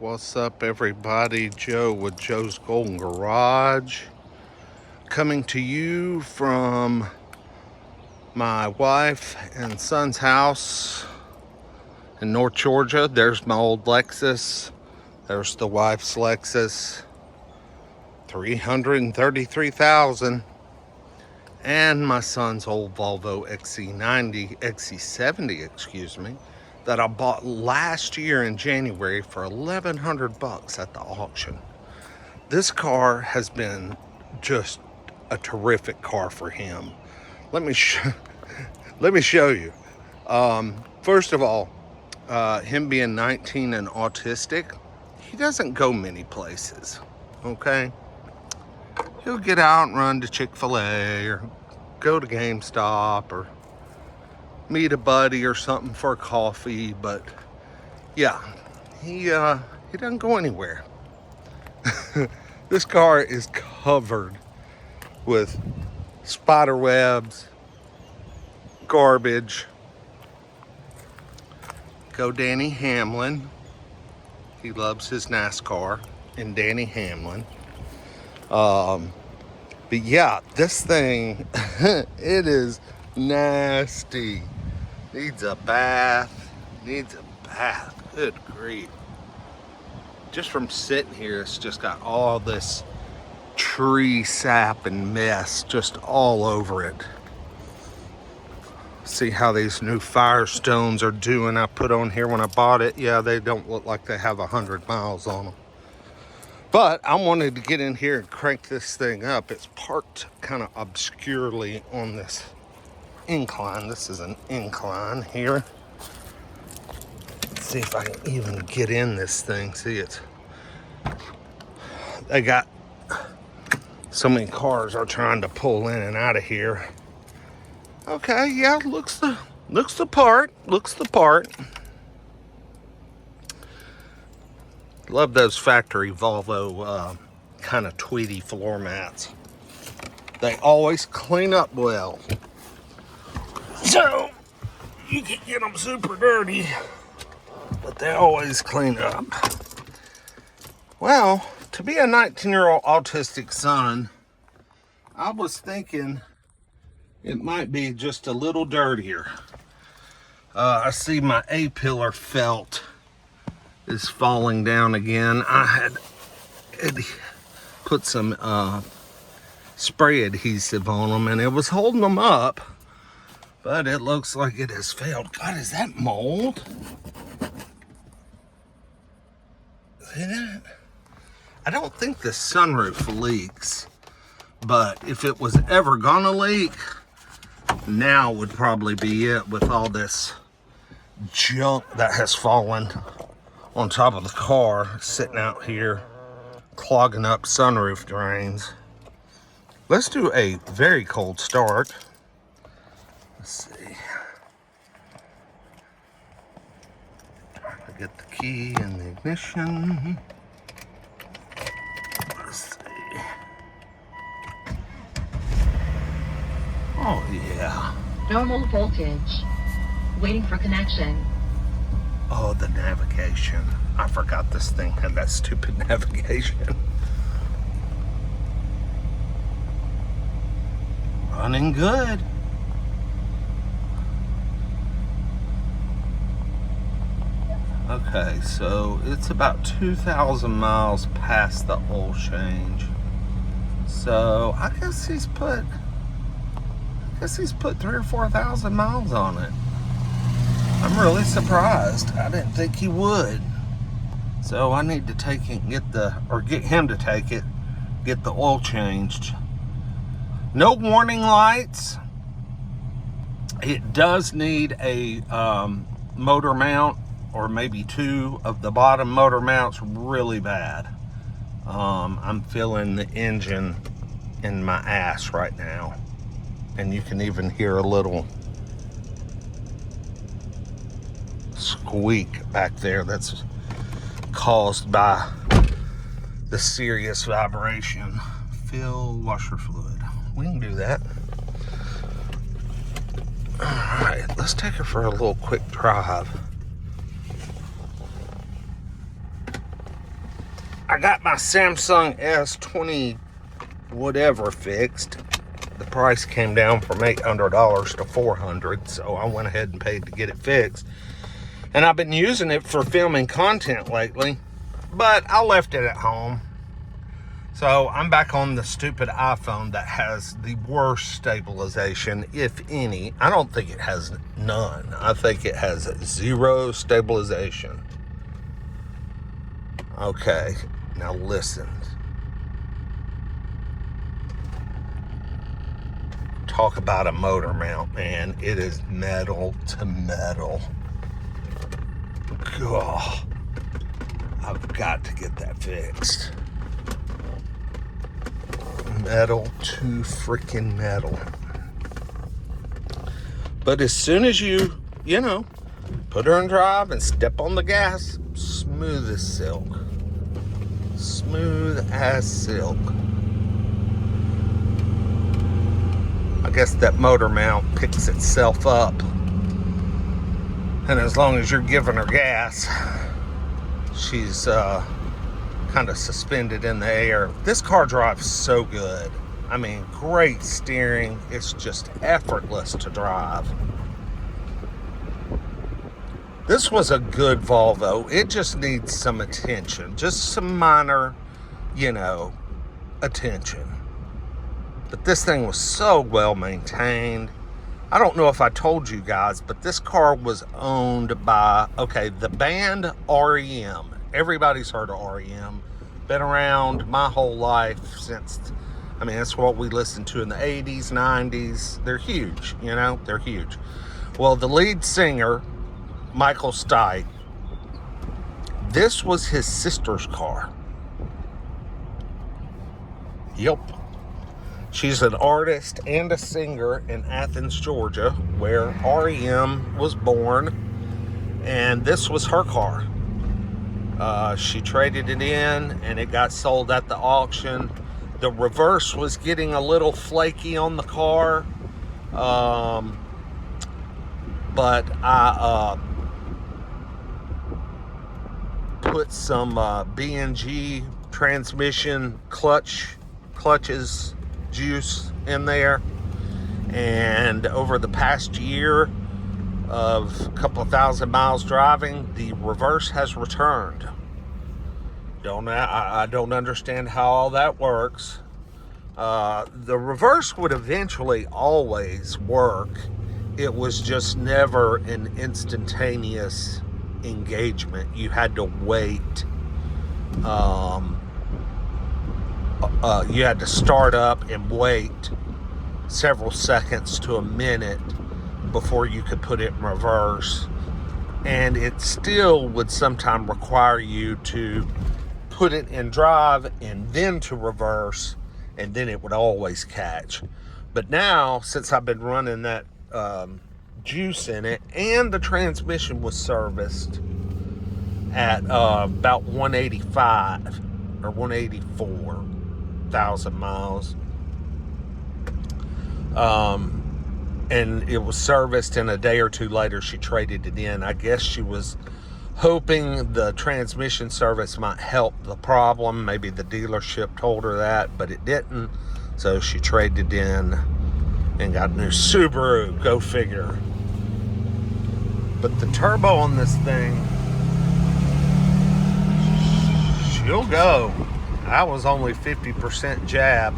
What's up, everybody? Joe with Joe's Golden Garage, coming to you from my wife and son's house in North Georgia. There's my old Lexus. There's the wife's Lexus, 333,000, and my son's old Volvo XC70, excuse me, that I bought last year in January for $1,100 at the auction. This car has been just a terrific car for him. Let me show you. First of all, him being 19 and autistic, he doesn't go many places. Okay, he'll get out and run to Chick-fil-A or go to GameStop or meet a buddy or something for a coffee, but yeah, he doesn't go anywhere. This car is covered with spider webs, garbage. Go Danny Hamlin. He loves his NASCAR and Danny Hamlin. But yeah, this thing, it is nasty. Needs a bath. Good grief. Just from sitting here, it's just got all this tree sap and mess just all over it. See how these new Firestones are doing. I put on here when I bought it. Yeah, they don't look like they have 100 miles on them. But I wanted to get in here and crank this thing up. It's parked kind of obscurely on this incline. This is an incline here. Let's see if I can even get in this thing. See, they got so many cars are trying to pull in and out of here. Okay, yeah, looks the part. Love those factory Volvo kind of tweedy floor mats. They always clean up well. So you can get them super dirty, but they always clean up. Well, to be a 19-year-old autistic son, I was thinking it might be just a little dirtier. I see my A-pillar felt is falling down again. I had put some spray adhesive on them and it was holding them up, but it looks like it has failed. God, is that mold? See that? I don't think the sunroof leaks, but if it was ever gonna leak, now would probably be it with all this junk that has fallen on top of the car sitting out here clogging up sunroof drains. Let's do a very cold start. Let's see. Trying to get the key in the ignition. Let's see. Oh yeah. Normal voltage. Waiting for connection. Oh, the navigation. I forgot this thing had that stupid navigation. Running good. Okay, so it's about 2,000 miles past the oil change. So I guess he's put 3,000 or 4,000 miles on it. I'm really surprised. I didn't think he would. So I need to take it and get him to take it, get the oil changed. No warning lights. It does need a motor mount, or maybe two of the bottom motor mounts really bad. I'm feeling the engine in my ass right now. And you can even hear a little squeak back there that's caused by the serious vibration. Fill washer fluid. We can do that. All right, let's take her for a little quick drive. I got my Samsung S20 whatever fixed. The price came down from $800 to $400, so I went ahead and paid to get it fixed. And I've been using it for filming content lately, but I left it at home. So I'm back on the stupid iPhone that has the worst stabilization, if any. I don't think it has none. I think it has zero stabilization. Okay, now listen. Talk about a motor mount, man. It is metal to metal. God, I've got to get that fixed. Metal to freaking metal. But as soon as you put her in drive and step on the gas, smooth as silk. Smooth as silk. I guess that motor mount picks itself up. And as long as you're giving her gas, she's kind of suspended in the air. This car drives so good. I mean, great steering. It's just effortless to drive. This was a good Volvo. It just needs some attention. Just some minor, attention. But this thing was so well maintained. I don't know if I told you guys, but this car was owned by, the band REM. Everybody's heard of REM. Been around my whole life since, that's what we listened to in the 80s, 90s. They're huge, they're huge. Well, the lead singer, Michael Stipe, this was his sister's car. Yep. She's an artist and a singer in Athens, Georgia, where REM was born, and this was her car. She traded it in, and it got sold at the auction. The reverse was getting a little flaky on the car, but I put some B&G transmission clutches juice in there, and over the past year of a couple of thousand miles driving, the reverse has returned. I don't understand how all that works. The reverse would eventually always work. It was just never an instantaneous engagement. You had to wait. You had to start up and wait several seconds to a minute before you could put it in reverse. And it still would sometimes require you to put it in drive and then to reverse, and then it would always catch. But now, since I've been running that juice in it, and the transmission was serviced at about 185 or 184,000 miles, and it was serviced, and a day or two later she traded it in. I guess she was hoping the transmission service might help the problem. Maybe the dealership told her that, but it didn't. So she traded in and got a new Subaru. Go figure. But the turbo on this thing, she'll go. I was only 50% jab.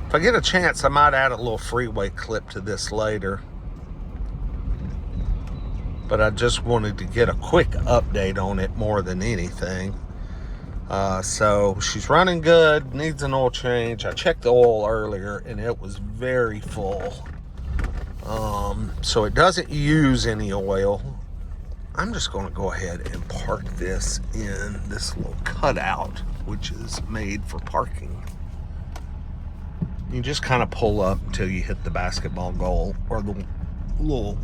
If I get a chance, I might add a little freeway clip to this later. But I just wanted to get a quick update on it more than anything. So she's running good, needs an oil change. I checked the oil earlier and it was very full. So it doesn't use any oil. I'm just going to go ahead and park this in this little cutout, which is made for parking. You just kind of pull up until you hit the basketball goal or the little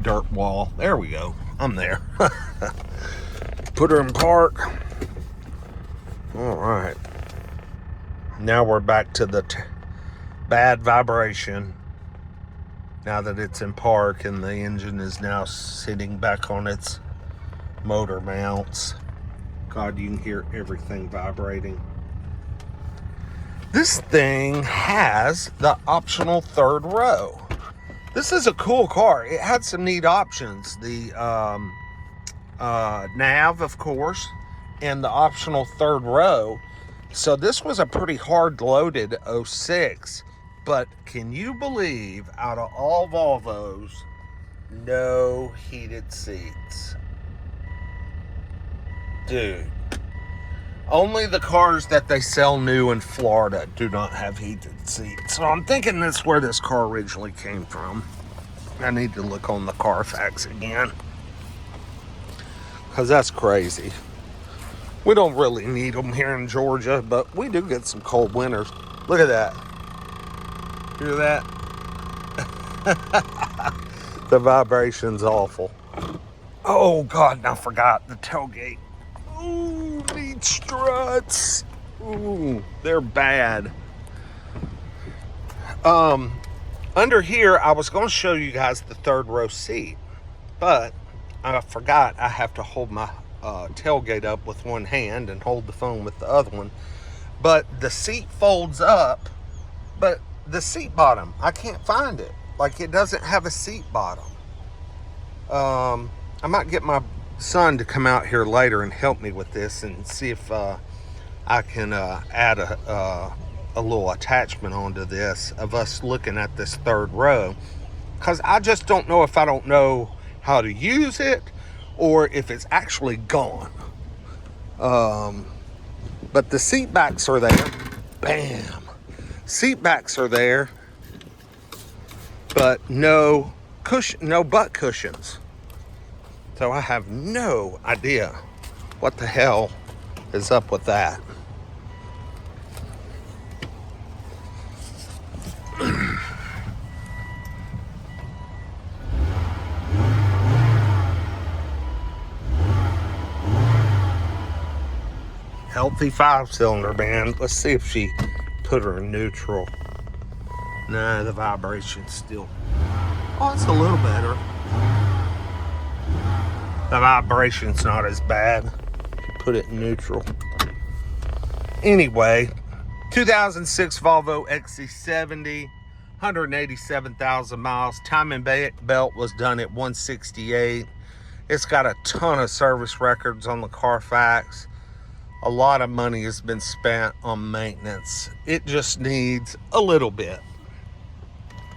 dirt wall. There we go. I'm there. Put her in park. All right. Now we're back to the bad vibration. Now that it's in park and the engine is now sitting back on its motor mounts. God, you can hear everything vibrating. This thing has the optional third row. This is a cool car. It had some neat options. The nav, of course, and the optional third row. So this was a pretty hard loaded 06. But can you believe, out of all Volvos, no heated seats? Dude. Only the cars that they sell new in Florida do not have heated seats. So I'm thinking that's where this car originally came from. I need to look on the Carfax again, because that's crazy. We don't really need them here in Georgia, but we do get some cold winters. Look at that. Hear that? The vibration's awful. Oh, God, and I forgot the tailgate. Ooh, these struts. Ooh, they're bad. Under here, I was going to show you guys the third row seat, but I forgot I have to hold my tailgate up with one hand and hold the phone with the other one. But the seat folds up, but the seat bottom, I can't find it. Like, it doesn't have a seat bottom. I might get my son to come out here later and help me with this and see if I can add a little attachment onto this of us looking at this third row, because I just don't know if I don't know how to use it or if it's actually gone. But the seat backs are there. Bam. Seat backs are there, but no cushion, no butt cushions. So I have no idea what the hell is up with that. Healthy 5-cylinder, man. Let's see if she put her in neutral. Nah, the vibration's still... Oh, it's a little better. The vibration's not as bad. Put it in neutral. Anyway, 2006 Volvo XC70, 187,000 miles. Timing belt was done at 168. It's got a ton of service records on the Carfax. A lot of money has been spent on maintenance. It just needs a little bit.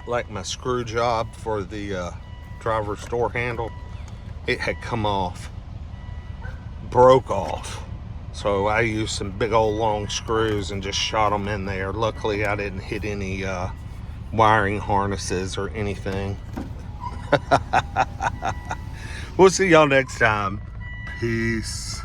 Like my screw job for the driver's door handle, it had come off, broke off. So I used some big old long screws and just shot them in there. Luckily I didn't hit any wiring harnesses or anything. We'll see y'all next time. Peace.